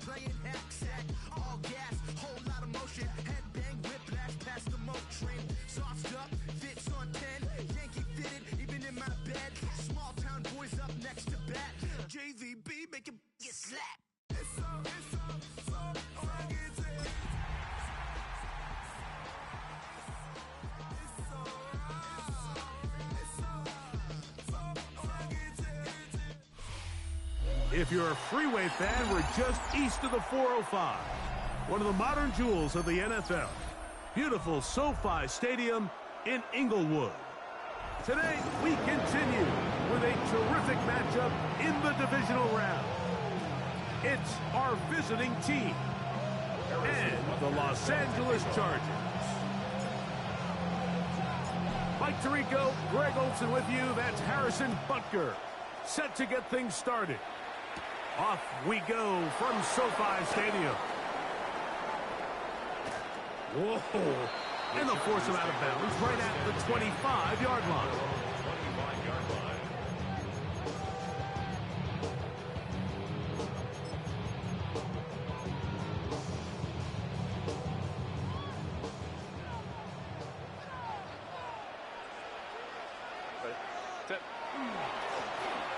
playing hack-sack, all gas, whole lot of motion, headbang, whiplash, past the moat train, sauced up, fits on 10, Yankee fitted, even in my bed, small town boys up next to bat, JVB make him get slapped. It's so If you're a freeway fan, we're just east of the 405, one of the modern jewels of the NFL. Beautiful SoFi Stadium in Inglewood. Today, we continue with a terrific matchup in the divisional round. It's our visiting team and the Los Angeles Chargers. Mike Tirico, Greg Olson with you. That's Harrison Butker, set to get things started. Off we go from SoFi Stadium. Whoa. And they'll force him out of bounds right at the 25-yard line.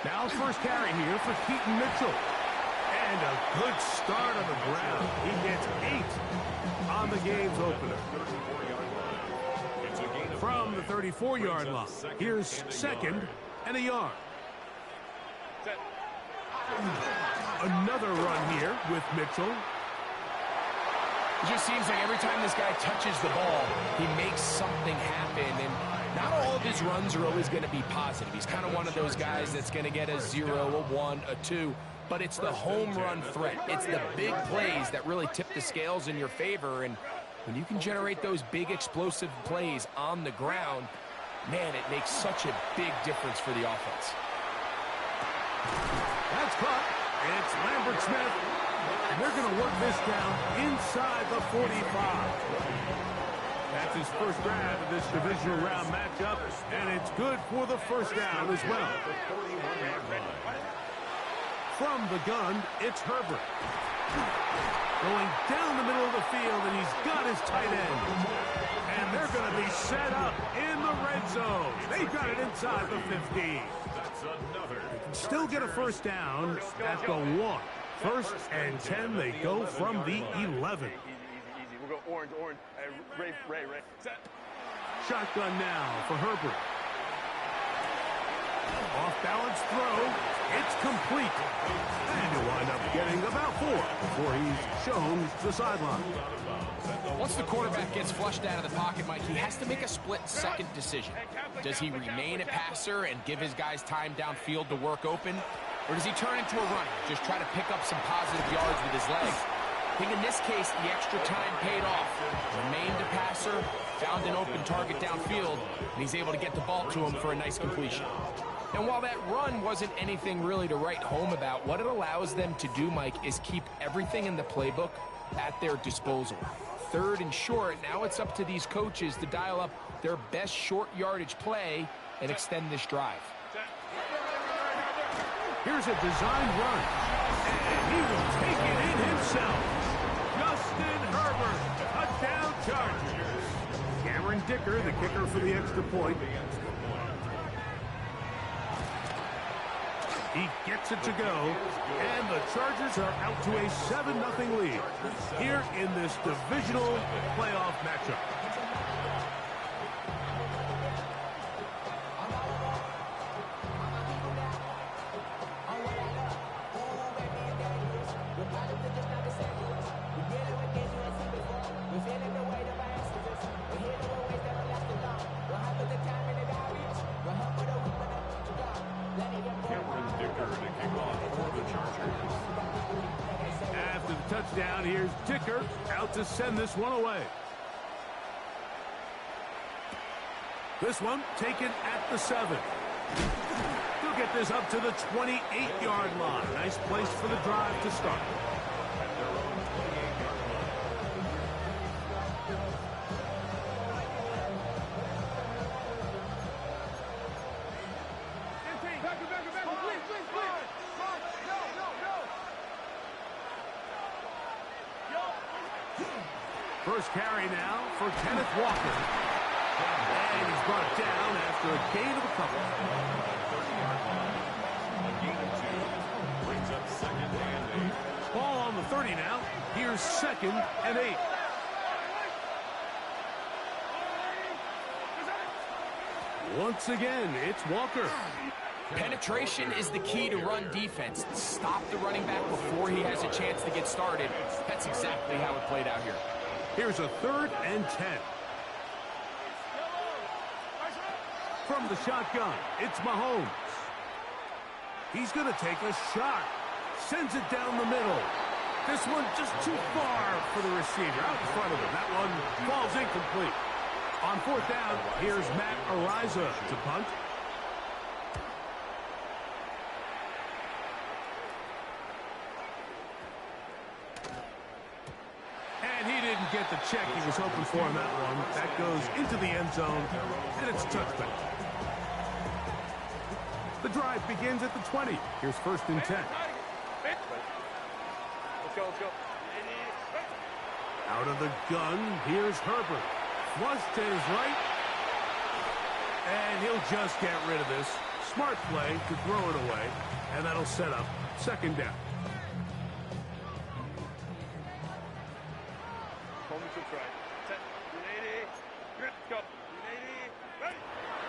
Now first carry here for Keaton Mitchell. And a good start on the ground. He gets 8 on the game's opener. From the 34-yard line, here's second and a yard. Another run here with Mitchell. It just seems like every time this guy touches the ball, he makes something happen. And not all of his runs are always going to be positive. He's kind of one of those guys that's going to get a 0, a 1, a 2. But it's the home run threat. It's the big plays that really tip the scales in your favor. And when you can generate those big explosive plays on the ground, man, it makes such a big difference for the offense. That's caught. It's Lambert Smith. And they're going to work this down inside the 45. That's his first grab of this divisional round matchup, and it's good for the first down as well. From the gun, it's Herbert. Going down the middle of the field, and he's got his tight end. And they're going to be set up in the red zone. They've got it inside the 15. They can still get a first down at the 1. First and 10, they go from the 11. We'll go orange. Ray. Set. Shotgun now for Herbert. Off-balance throw. It's complete. And he'll wind up getting about 4 before he's shown the sideline. Once the quarterback gets flushed out of the pocket, Mike, he has to make a split-second decision. Does he remain a passer and give his guys time downfield to work open? Or does he turn into a runner, just try to pick up some positive yards with his legs? I think in this case, the extra time paid off. Remained a passer, found an open target downfield, and he's able to get the ball to him for a nice completion. And while that run wasn't anything really to write home about, what it allows them to do, Mike, is keep everything in the playbook at their disposal. Third and short, now it's up to these coaches to dial up their best short yardage play and extend this drive. Here's a designed run, and he will take it in himself. Justin Herbert, touchdown Chargers. Cameron Dicker, the kicker for the extra point. He gets it to go, and the Chargers are out to a 7-0 lead here in this divisional playoff matchup. After the touchdown, here's Dicker out to send this one away. This one taken at the 7. He'll get this up to the 28-yard line. Nice place for the drive to start. First carry now for Kenneth Walker. And he's brought down after a gain of a couple. Ball on the 30 now. Here's 2nd and 8. Once again, it's Walker. Penetration is the key to run defense. Stop the running back before he has a chance to get started. That's exactly how it played out here. Here's a 3rd and 10. From the shotgun, it's Mahomes. He's going to take a shot. Sends it down the middle. This one just too far for the receiver. Out in front of him. That one falls incomplete. On 4th down, here's Matt Ariza to punt. And he didn't get the check he was hoping for on that one. That goes into the end zone, and it's a touchback. The drive begins at the 20. Here's 1st and 10. Let's go, let's go. Out of the gun, here's Herbert. Flush to his right. And he'll just get rid of this. Smart play to throw it away. And that'll set up 2nd down.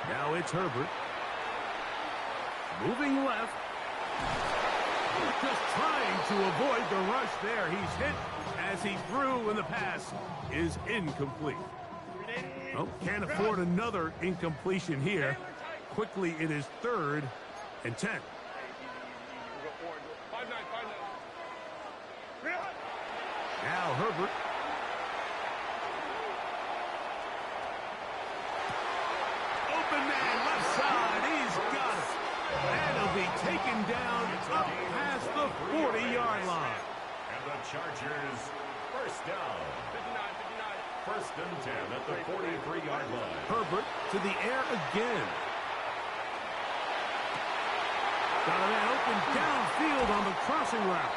Now it's Herbert. Moving left. Just trying to avoid the rush there. He's hit as he threw, and the pass is incomplete. Oh, can't afford another incompletion here. Quickly, it is 3rd and 10. Now Herbert. Open man, left side. He's got it. And he'll be taken down up past the 40-yard line. And the Chargers, 1st down. 1st and 10 at the 43-yard line. Herbert to the air again. Got a man open downfield on the crossing route.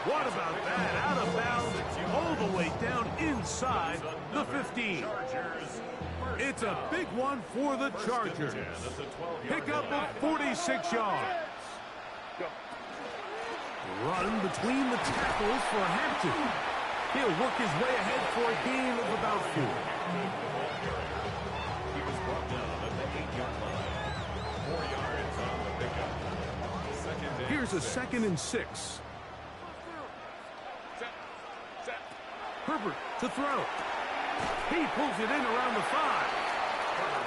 What about that? Out of bounds, all the way down inside the 15. It's a big one for the Chargers. Pickup of 46 yards. Run between the tackles for Hampton. He'll work his way ahead for a gain of about 4. He was brought down at the 8-yard line. 4 yards on the pickup. Here's a 2nd and 6. Herbert to throw. He pulls it in around the 5.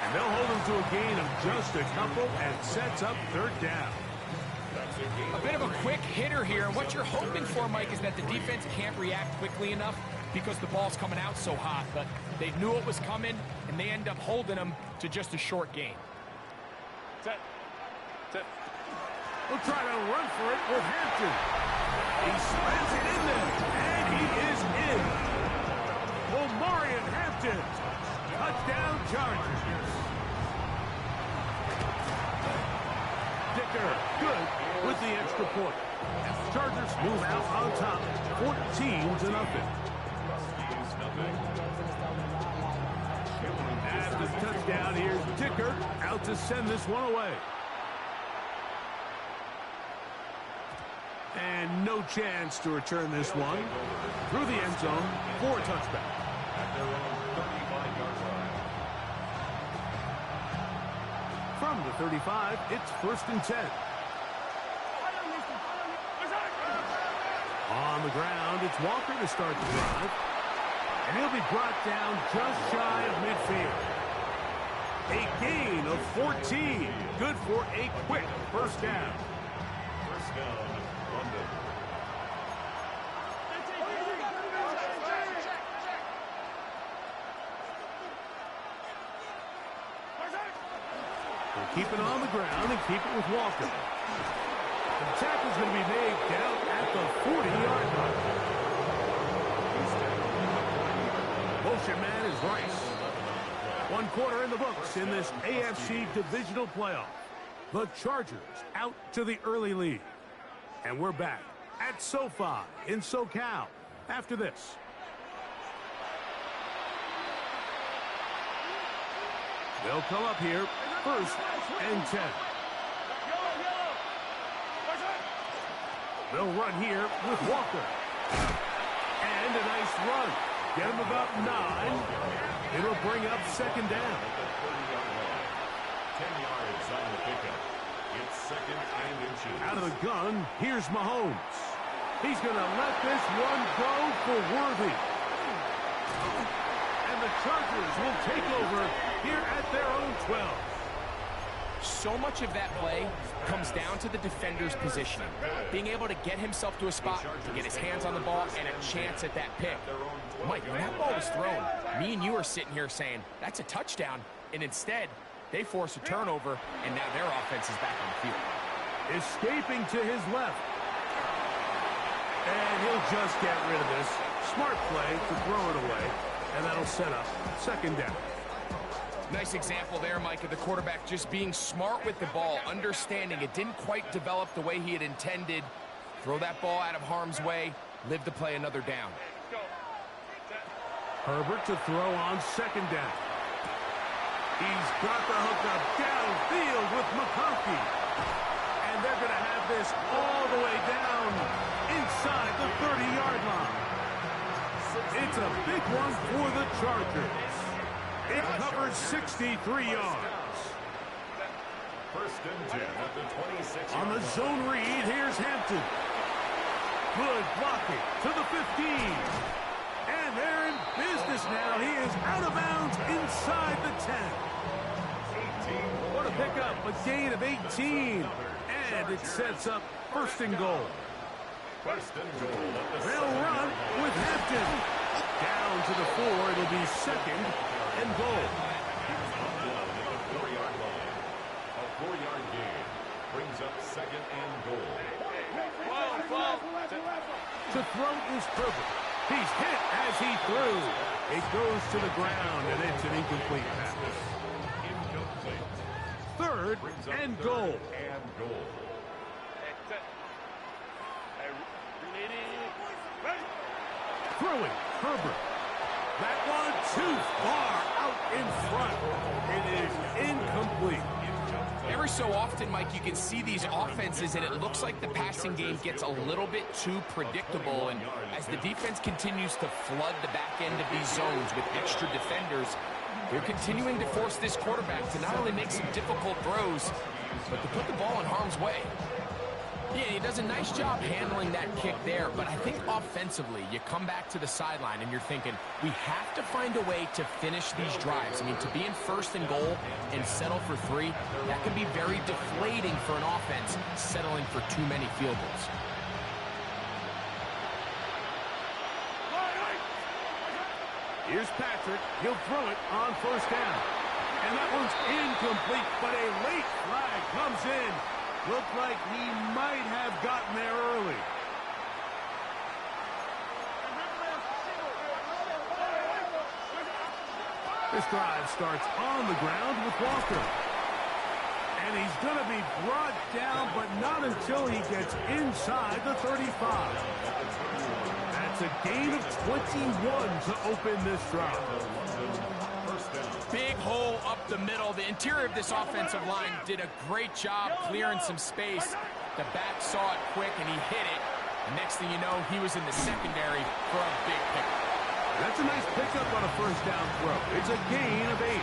And they'll hold him to a gain of just a couple and sets up 3rd down. A bit of a quick hitter here. What you're hoping for, Mike, is that the defense can't react quickly enough because the ball's coming out so hot. But they knew it was coming, and they end up holding them to just a short gain. Set. We'll try to run for it with Hampton. He slams it in there, and he is in. Omarion Hampton. Touchdown, Chargers. Dicker, good with the extra point. And the Chargers move out on top, 14-0. After the touchdown, here's Dicker out to send this one away. And no chance to return this one through the end zone for a touchback. At their own 35-yard line. From the 35, it's 1st and 10. On the ground, it's Walker to start the drive. And he'll be brought down just shy of midfield. A gain of 14. Good for a quick 1st down. 1st down, London. We'll keep it on the ground and keep it with Walker. The tackle's going to be made down at the 40-yard line. Motion man is Rice. 1 quarter in the books in this AFC Divisional playoff. The Chargers out to the early lead. And we're back at SoFi in SoCal after this. They'll come up here, 1st and 10. They'll run here with Walker. And a nice run. Get him about 9. It'll bring up 2nd down. 10 yards on the pickup. It's 2nd and inches. Out of the gun, here's Mahomes. He's going to let this one go for Worthy. And the Chargers will take over here at their own 12. So much of that play comes down to the defender's positioning. Being able to get himself to a spot, to get his hands on the ball, and a chance at that pick. Mike, when that ball was thrown, me and you are sitting here saying, that's a touchdown. And instead, they force a turnover, and now their offense is back on the field. Escaping to his left. And he'll just get rid of this. Smart play to throw it away. And that'll set up 2nd down. Nice example there, Mike, of the quarterback just being smart with the ball, understanding it didn't quite develop the way he had intended. Throw that ball out of harm's way, live to play another down. Herbert to throw on 2nd down. He's got the hookup downfield with McConkey. And they're going to have this all the way down inside the 30-yard line. It's a big one for the Chargers. It covers 63 yards. 1st and 10 at the 26. On the zone read, here's Hampton. Good blocking to the 15. And they're in business now. He is out of bounds inside the 10. What a pickup, a gain of 18. And it sets up 1st and goal. 1st and goal. They'll run with Hampton. Down to the 4. It'll be 2nd and goal. A 4-yard gain brings up 2nd and goal. To throw is Herbert. He's hit as he threw. It goes to the ground, and it's an incomplete pass. Incomplete. 3rd and goal. Throwing, Herbert. That one too far out in front. It is incomplete. Every so often, Mike, you can see these offenses, and it looks like the passing game gets a little bit too predictable. And as the defense continues to flood the back end of these zones with extra defenders, they're continuing to force this quarterback to not only make some difficult throws, but to put the ball in harm's way. Yeah, he does a nice job handling that kick there, but I think offensively, you come back to the sideline and you're thinking, we have to find a way to finish these drives. I mean, to be in 1st and goal and settle for 3, that can be very deflating for an offense settling for too many field goals. Here's Patrick. He'll throw it on 1st down. And that one's incomplete, but a late flag comes in. Looked like he might have gotten there early. This drive starts on the ground with Walker. And he's going to be brought down, but not until he gets inside the 35. That's a gain of 21 to open this drive. Big hole up the middle. The interior of this offensive line did a great job clearing some space. The back saw it quick, and he hit it. Next thing you know, he was in the secondary for a big pick. That's a nice pickup on a 1st down throw. It's a gain of 8.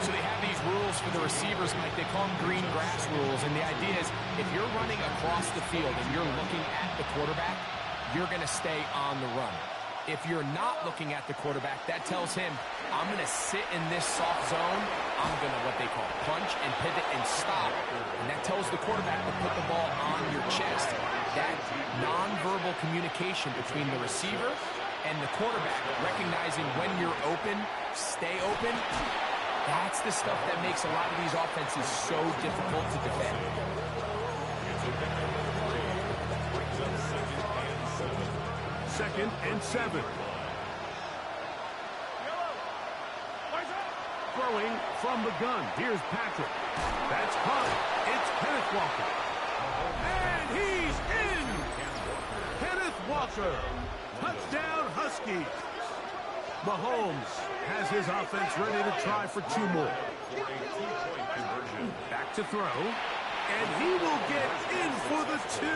So they have these rules for the receivers, Mike. They call them green grass rules. And the idea is if you're running across the field and you're looking at the quarterback, you're going to stay on the run. If you're not looking at the quarterback, that tells him, I'm going to sit in this soft zone. I'm going to, what they call, punch and pivot and stop. And that tells the quarterback to put the ball on your chest. That nonverbal communication between the receiver and the quarterback, recognizing when you're open, stay open, that's the stuff that makes a lot of these offenses so difficult to defend. 2nd and 7. Throwing from the gun. Here's Patrick. That's caught. It's Kenneth Walker. And he's in! Kenneth Walker. Touchdown Huskies. Mahomes has his offense ready to try for 2 more. Back to throw. And he will get in for the 2.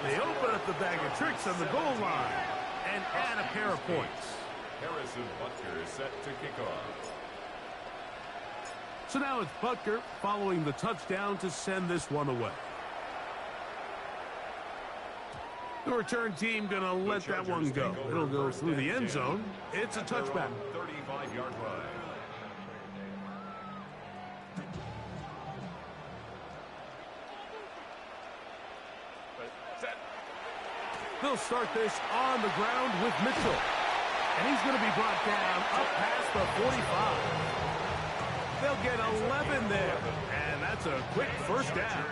They open up the bag of tricks on the goal line and add a pair of points. Harrison Butker is set to kick off. So now it's Butker following the touchdown to send this one away. The return team going to let that one go. It'll go through the end zone. It's a touchback. 35-yard line. They'll start this on the ground with Mitchell. And he's going to be brought down up past the 45. They'll get 11 there. And that's a quick first down.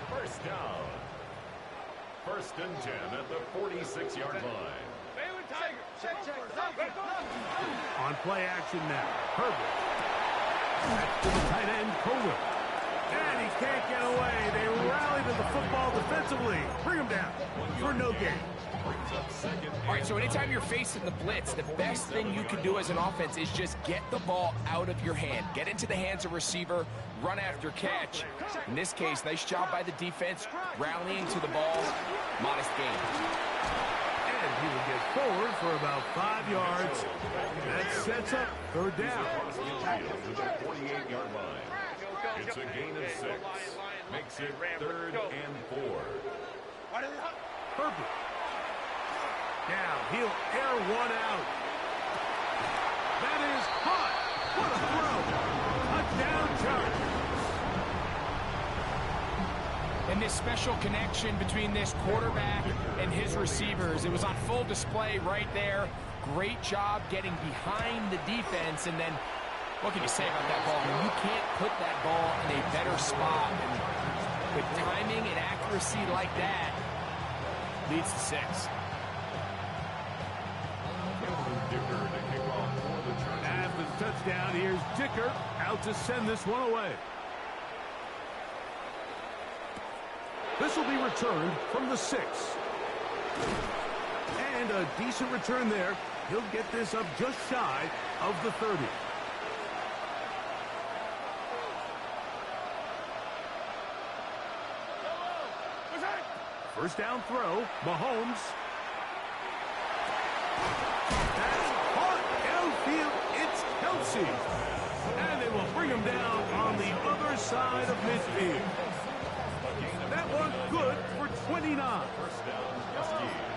First down. 1st and 10 at the 46-yard line. On play action now. Herbert. Back to the tight end, Kohler. And he can't get away. They rally to the football defensively. Bring him down for no gain. All right, so anytime you're facing the blitz, the best thing you can do as an offense is just get the ball out of your hand. Get into the hands of receiver, run after catch. In this case, nice job by the defense, rallying to the ball. Modest gain. And he will get forward for about 5 yards. That sets up 3rd down. It's a gain of 6. Makes it 3rd and 4. Herbert. Now he'll air one out. That is hot. What a throw. Touchdown Chargers. And this special connection between this quarterback and his receivers, it was on full display right there. Great job getting behind the defense, and then what can you say about that ball? I mean, you can't put that ball in a better spot. And with timing and accuracy like that, leads to 6. After the touchdown, here's Dicker out to send this one away. This will be returned from the 6. And a decent return there. He'll get this up just shy of the 30. First down throw, Mahomes. That's caught downfield. It's Kelsey. And they will bring him down on the other side of midfield. That one good for 29. First down, Huskies.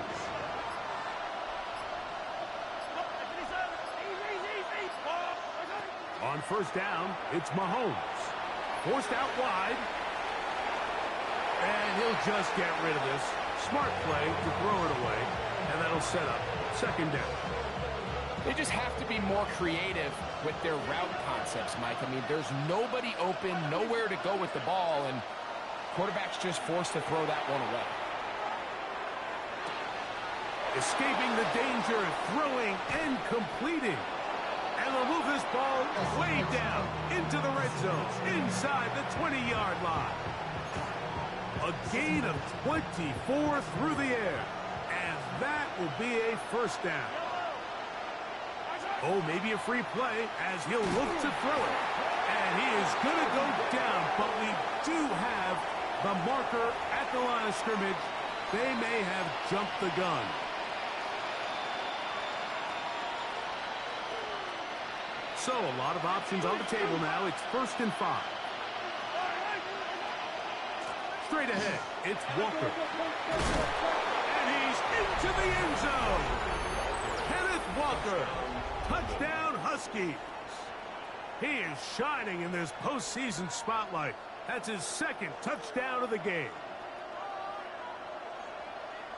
On first down, it's Mahomes. Forced out wide. And he'll just get rid of this. Smart play to throw it away. And that'll set up 2nd down. They just have to be more creative with their route concepts, Mike. I mean, there's nobody open, nowhere to go with the ball, and quarterback's just forced to throw that one away. Escaping the danger, throwing and completing. And they'll move this ball way down into the red zone, inside the 20-yard line. A gain of 24 through the air. And that will be a first down. Oh, maybe a free play as he'll look to throw it. And he is going to go down, but we do have the marker at the line of scrimmage. They may have jumped the gun. So a lot of options on the table now. It's 1st and 5. Straight ahead, it's Walker. And he's into the end zone. Kenneth Walker. Touchdown Huskies. He is shining in this postseason spotlight. That's his 2nd touchdown of the game.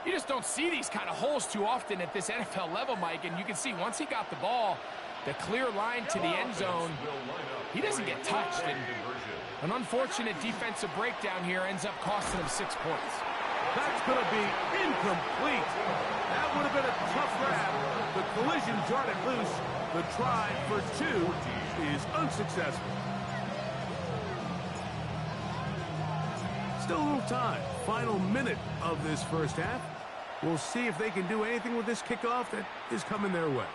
You just don't see these kind of holes too often at this NFL level, Mike, and you can see once he got the ball, the clear line to the end zone, he doesn't get touched, and an unfortunate defensive breakdown here ends up costing him 6 points. That's going to be incomplete. That would have been a tough grab. The collision jarred it loose. The try for 2 is unsuccessful. Still a little time. Final minute of this first half. We'll see if they can do anything with this kickoff that is coming their way.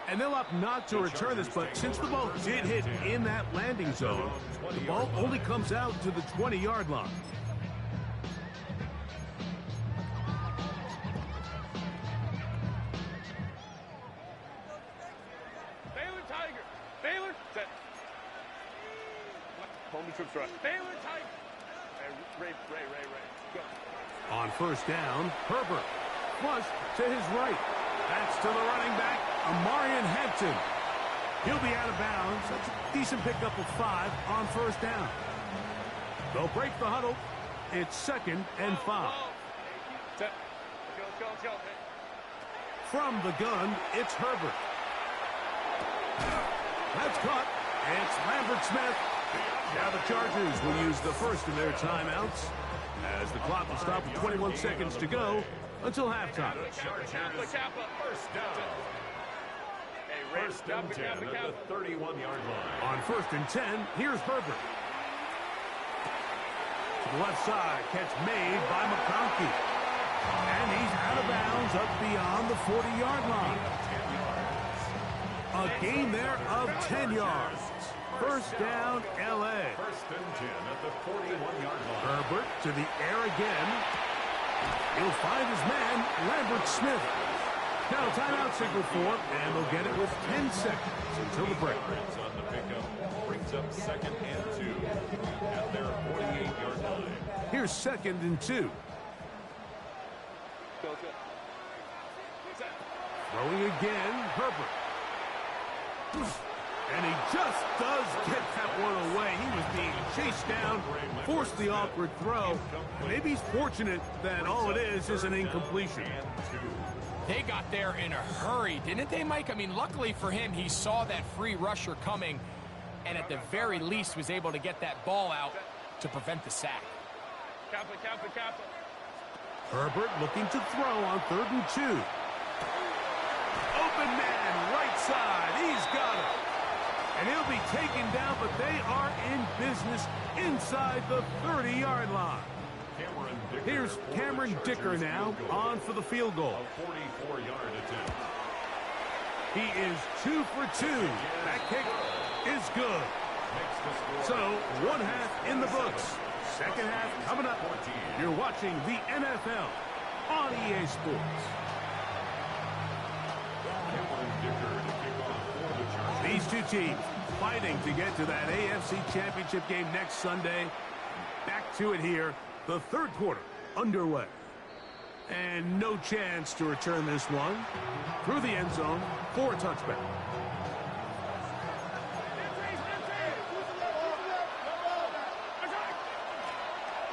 And they'll opt not to return this, but since the ball did hit in that landing zone, the ball only comes out to the 20-yard line. Baylor Tiger. Baylor. Set. Home to troops right. Baylor Tiger. Ray. Go. On first down, Herbert. Flush to his right. That's to the running back, Amarian Hampton. He'll be out of bounds. That's a decent pickup of 5 on first down. They'll break the huddle. It's 2nd and 5. Set. Let's go. From the gun, it's Herbert. That's caught. It's Lambert Smith. Now the Chargers will use the first of their timeouts as the clock will stop with 21 seconds to go until halftime. Kappa. First down. First and 10 at the 31-yard line. On 1st and 10, here's Herbert. To the left side, catch made by McConkey. And he's out of bounds up beyond the 40-yard line. A gain there of 10 yards. First down, L.A. First and 10 at the 41-yard line. Herbert to the air again. He'll find his man, Lambert Smith. Now timeout signal for him, and they'll get it with 10 seconds until the break. On the pickup brings up 2nd and 2 at their 48-yard line. Here's 2nd and 2. Go. Throwing again, Herbert. And he just does get that one away. He was being chased down, forced the awkward throw. Maybe he's fortunate that all it is an incompletion. They got there in a hurry, didn't they, Mike? I mean, luckily for him, he saw that free rusher coming and at the very least was able to get that ball out to prevent the sack. Kappa. Herbert looking to throw on 3rd and 2. Open man, right side. He's got it. And he'll be taken down, but they are in business inside the 30-yard line. Here's Cameron Dicker now on for the field goal. A 44-yard attempt. He is 2 for 2. That kick is good. So, 1 half in the books. 2nd half coming up. You're watching the NFL on EA Sports. These two teams fighting to get to that AFC Championship game next Sunday. Back to it here. The 3rd quarter underway. And no chance to return this one. Through the end zone for a touchback.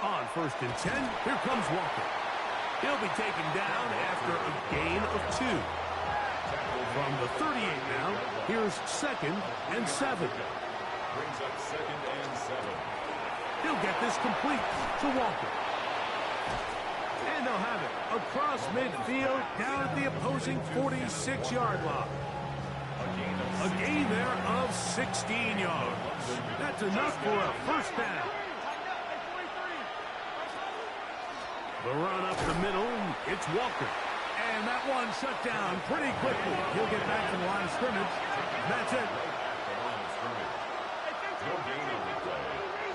On 1st and 10, here comes Walker. He'll be taken down after a gain of 2. From the 38 now, here's 2nd and 7. Brings up 2nd and 7. He'll get this complete to Walker. And they'll have it across midfield down at the opposing 46-yard line. A gain there of 16 yards. That's enough for a first down. The run up the middle, it's Walker. And that one shut down pretty quickly. He'll get back to the line of scrimmage. That's it. No gain on the play.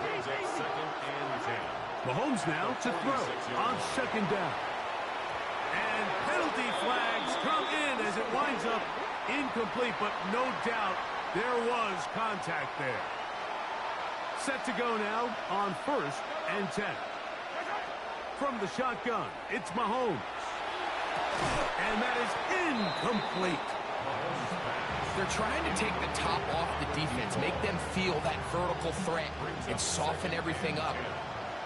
Brings up 2nd and 10. Mahomes now to throw on 2nd down. And penalty flags come in as it winds up incomplete, but no doubt there was contact there. Set to go now on 1st and 10. From the shotgun, it's Mahomes. And that is incomplete. They're trying to take the top off the defense, make them feel that vertical threat, and soften everything up.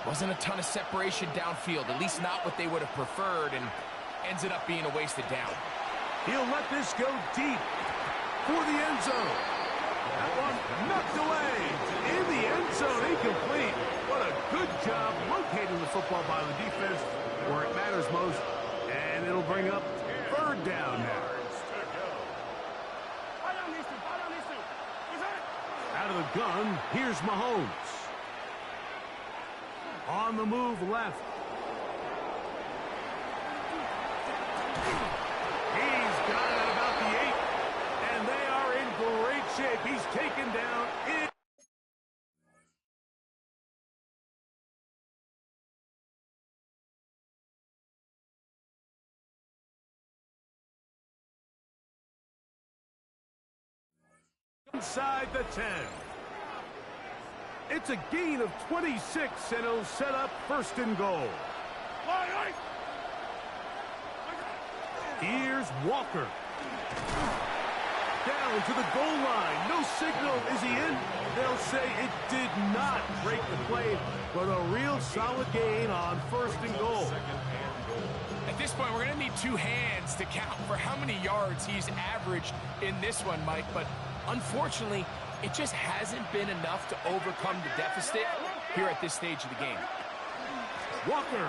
Wasn't a ton of separation downfield, at least not what they would have preferred, and ends it up being a wasted down. He'll let this go deep for the end zone. That one knocked away in the end zone, incomplete. What a good job locating the football by the defense where it matters most. And it'll bring up 3rd down now. Out of the gun, here's Mahomes. On the move left. He's got it at about the 8. And shape. He's taken down inside the 10. It's a gain of 26, and it'll set up first and goal. Here's Walker. Down to the goal line. No signal. Is he in? They'll say it did not break the play, but a real solid gain on first and goal. At this point, we're going to need two hands to count for how many yards he's averaged in this one, Mike. But unfortunately, it just hasn't been enough to overcome the deficit here at this stage of the game. Walker.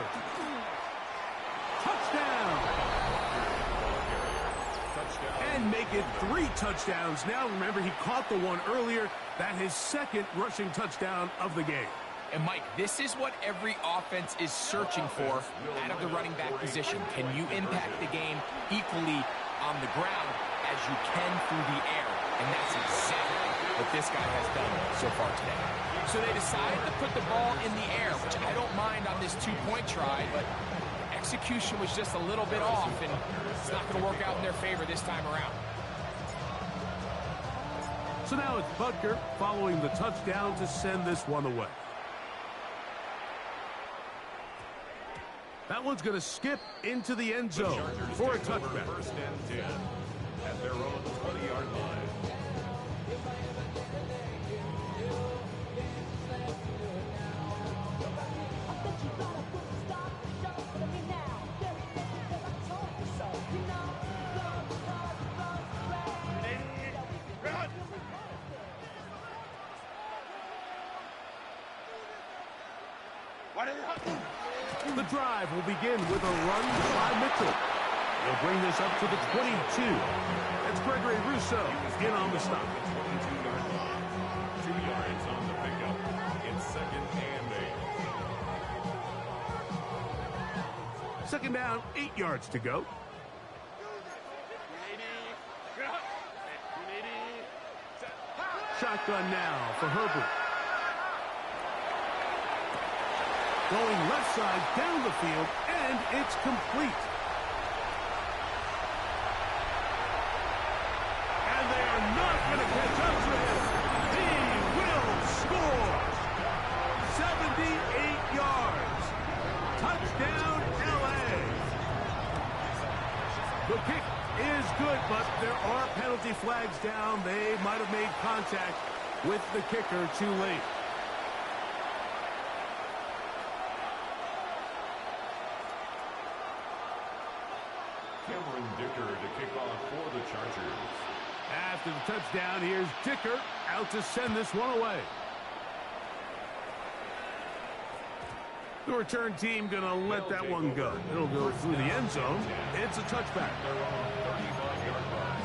Touchdown. And make it 3 touchdowns. Now, remember, he caught the one earlier. That his second rushing touchdown of the game. And, Mike, this is what every offense is searching for out of the running back position. Can you impact the game equally on the ground as you can through the air? And that's exactly what this guy has done so far today. So they decided to put the ball in the air, which I don't mind on this 2-point try, but execution was just a little bit off, and it's not going to work out in their favor this time around. So now it's Butker following the touchdown to send this one away. That one's going to skip into the end zone for a touchback. First and 10 at their own 20-yard line. The drive will begin with a run by Mitchell. He'll bring this up to the 22. It's Gregory Rousseau in on the stop. 22-yard line. 2 yards on the pickup. It's second and 8. Second down, 8 yards to go. Shotgun now for Herbert. Going left side down the field, and it's complete. And they are not going to catch up to him. He will score. 78 yards. Touchdown, L.A. The kick is good, but there are penalty flags down. They might have made contact with the kicker too late. Dicker to kick off for the Chargers. After the touchdown, here's Dicker out to send this one away. The return team going to let that one go. It'll go through the end zone. It's a touchback. Their own 35-yard line.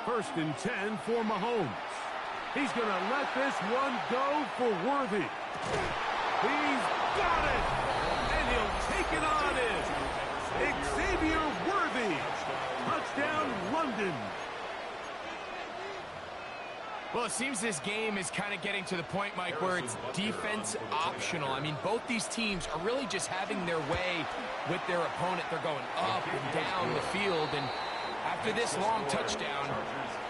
First and 10 for Mahomes. He's going to let this one go for Worthy. He's got it! And he'll take it on in. Xavier Worthy. Touchdown, London. Well, it seems this game is kind of getting to the point, Mike, where it's defense optional. I mean, both these teams are really just having their way with their opponent. They're going up and down the field, and after this long touchdown,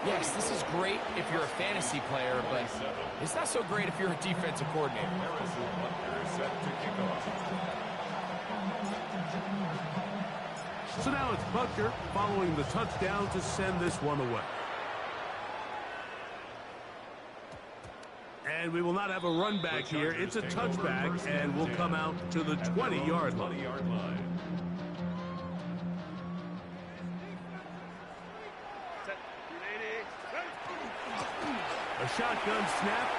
yes, this is great if you're a fantasy player, but it's not so great if you're a defensive coordinator. So now it's Butker following the touchdown to send this one away. And we will not have a run back here. It's a touchback, and we'll come out to the 20-yard line. A shotgun snap,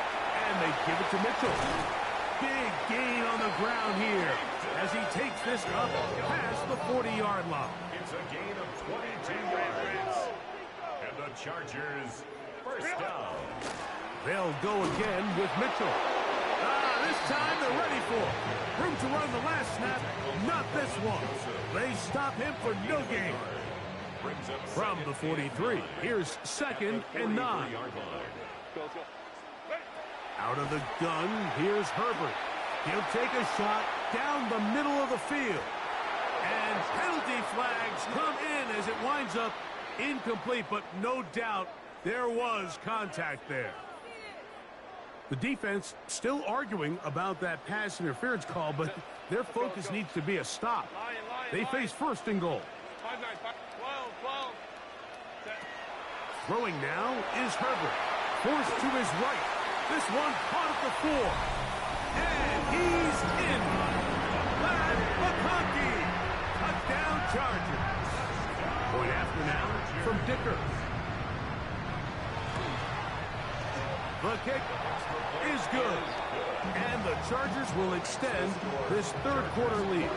and they give it to Mitchell. Big gain on the ground here as he takes this up past the 40-yard line. It's a gain of 22 yards. And the Chargers first down. They'll go again with Mitchell. This time they're ready for it. Room to run the last snap, not this one. They stop him for no gain. From the 43, here's 2nd and 9. Out of the gun, here's Herbert. He'll take a shot down the middle of the field. And penalty flags come in as it winds up incomplete, but no doubt there was contact there. The defense still arguing about that pass interference call, but their focus needs to be a stop. They face 1st and goal. Throwing now is Herbert. Forced to his right. This one caught at the 4. And he's in. Glad McConkey. Touchdown Chargers. Point after now from Dicker. The kick is good. And the Chargers will extend this 3rd quarter lead.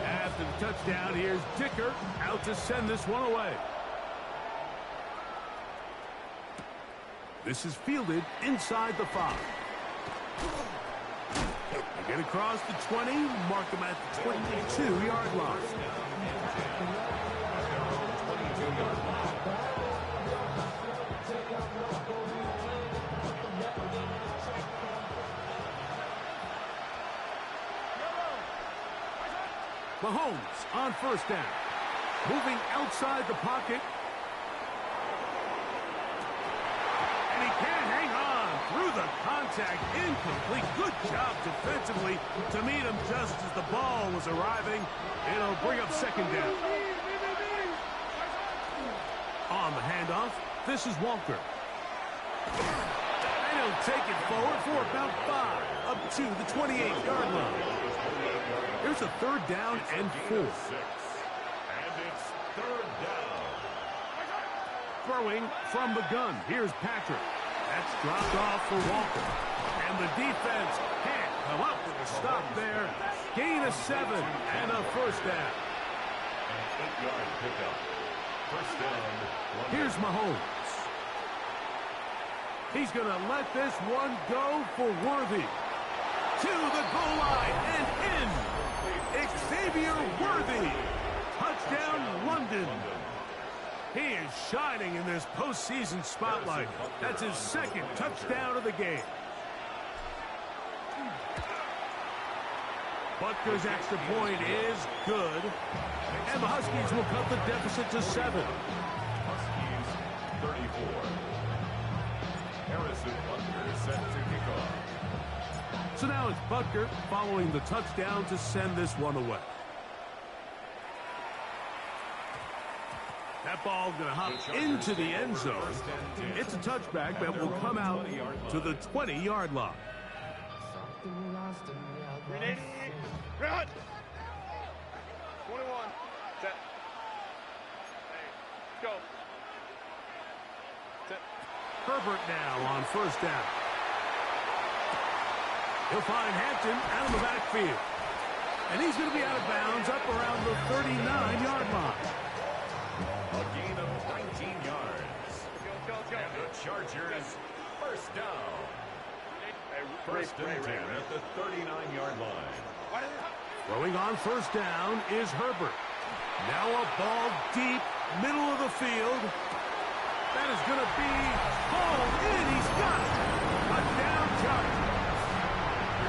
After the touchdown, here's Dicker out to send this one away. This is fielded inside the 5. They get across the 20, mark them at the 22-yard line. Mahomes on 1st down. Moving outside the pocket. And he can't hang on through the contact. Incomplete. Good job defensively to meet him just as the ball was arriving. It'll bring up 2nd down. On the handoff, this is Walker. And he'll take it forward for about 5, up to the 28-yard line. Here's a 3rd down and 4. And it's 3rd down. Throwing from the gun. Here's Patrick. That's dropped off for Walker. And the defense can't come up with a stop there. Gain of 7 and a 1st down. 8-yard pickup. 1st down. Here's Mahomes. He's going to let this one go for Worthy. To the goal line and in. Xavier Worthy. Touchdown, London. He is shining in this postseason spotlight. That's his 2nd touchdown of the game. Butker's extra point is good. And the Huskies will cut the deficit to 7. Huskies 34. Harrison Butker set to kick off. So now it's Butker following the touchdown to send this one away. That ball going to hop into the end zone. It's a touchback that will come out to the 20-yard line. Run! 21. Set. Hey, go. Set. Herbert now on 1st down. He'll find Hampton out of the backfield. And he's going to be out of bounds up around the 39-yard line. A gain of 19 yards. Go. And the Chargers 1st down. 1st and 10 at the 39-yard line. Throwing on 1st down is Herbert. Now a ball deep, middle of the field. That is going to be hauled in. He's got it. Touchdown Chargers.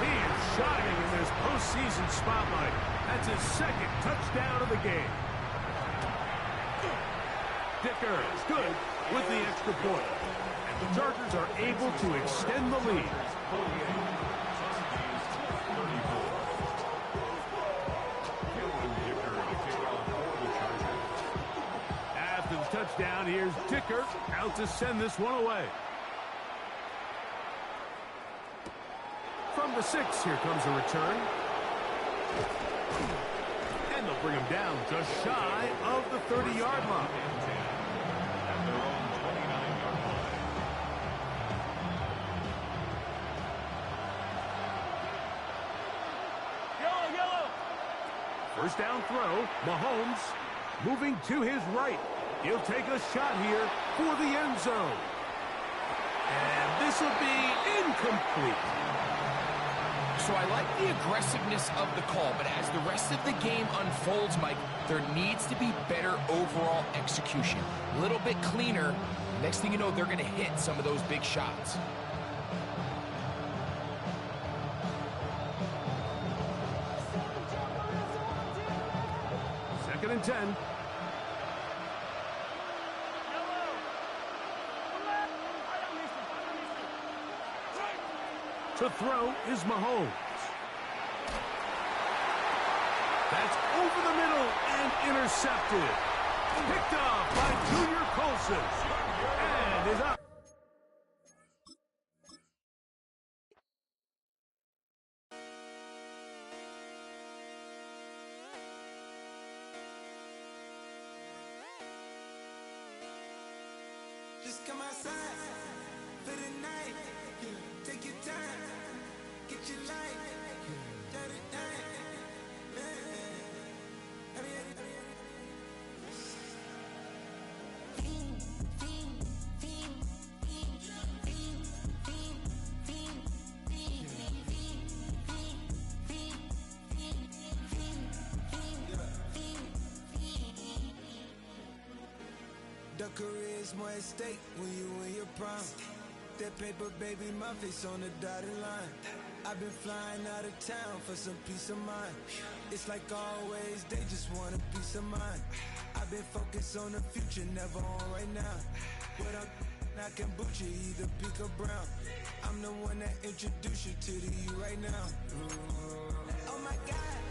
He is shining in this postseason spotlight. That's his 2nd touchdown of the game. Dicker is good with the extra point. And the Chargers are able to extend the lead. After the touchdown, here's Dicker out to send this one away. From the 6, here comes a return. And they'll bring him down just shy of the 30-yard line. At their own 29-yard line. Yellow! First down throw, Mahomes moving to his right. He'll take a shot here for the end zone. And this will be incomplete. So I like the aggressiveness of the call, but as the rest of the game unfolds, Mike, there needs to be better overall execution. A little bit cleaner. Next thing you know, they're going to hit some of those big shots. Second and 10. To throw is Mahomes. That's over the middle and intercepted. Picked off by Junior Colson. And is up. Just come outside for the night. Take your time, get your life. The career is more at stake when you in your prime. That paper, baby, my face on the dotted line. I've been flying out of town for some peace of mind. It's like always, they just want a peace of mind. I've been focused on the future, never on right now. What I'm I can boot you either pink or brown. I'm the one that introduced you to the you right now. Oh my God,